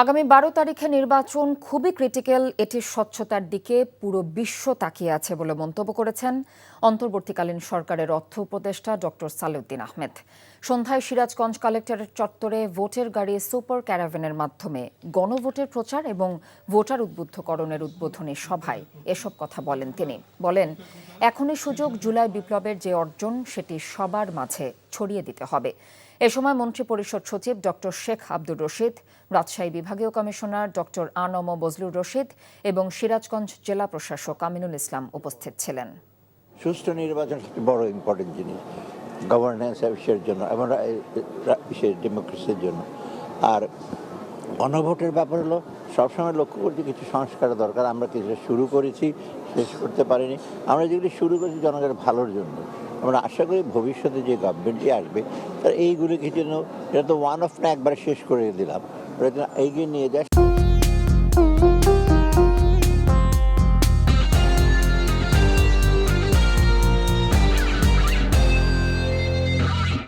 আগামী ১২ তারিখে নির্বাচন খুবই ক্রিটিক্যাল, এটির স্বচ্ছতার দিকে পুরো বিশ্ব তাকিয়ে আছে বলে মন্তব্য করেছেন অন্তর্বর্তীকালীন সরকারের অর্থ উপদেষ্টা ডক্টর সালেউদ্দিন আহমেদ। সন্ধ্যায় সিরাজগঞ্জ কালেক্টরেট চত্বরে ভোটের গাড়ি সুপার ক্যারাভ্যানের মাধ্যমে গণভোটের প্রচার এবং ভোটার উদ্বুদ্ধকরণের উদ্বোধনী সভায় এসব কথা বলেন তিনি। বলেন, এখনই সুযোগ, জুলাই বিপ্লবের যে অর্জন সেটি সবার মাঝে ছড়িয়ে দিতে হবে। এ সময় মন্ত্রিপরিষদ সচিব ডক্টর শেখ আব্দুর রশিদ, রাজশাহী বিভাগীয় কমিশনার ডক্টর আনম বজলুর রশিদ এবং সিরাজগঞ্জ জেলা প্রশাসক আমিনুল ইসলাম উপস্থিত ছিলেন। সুষ্ঠু নির্বাচন সবচেয়ে বড় ইম্পর্টেন্ট জিনিস গভর্নেন্স বিষয়ের জন্য এবং ডেমোক্রেসির জন্য। আর গণভোটের ব্যাপার হলো সবসময় লক্ষ্য করছি কিছু সংস্কারের দরকার। আমরা কিছু শুরু করেছি, শেষ করতে পারিনি। আমরা যেগুলি শুরু করেছি জনগণের ভালোর জন্য। আমরা আশা করি ভবিষ্যতে যে গভর্নমেন্টই আসবে তার এইগুলিকে জন্য, এটা তো ওয়ান অফ না একবারে শেষ করে দিলাম, এগিয়ে নিয়ে যায়।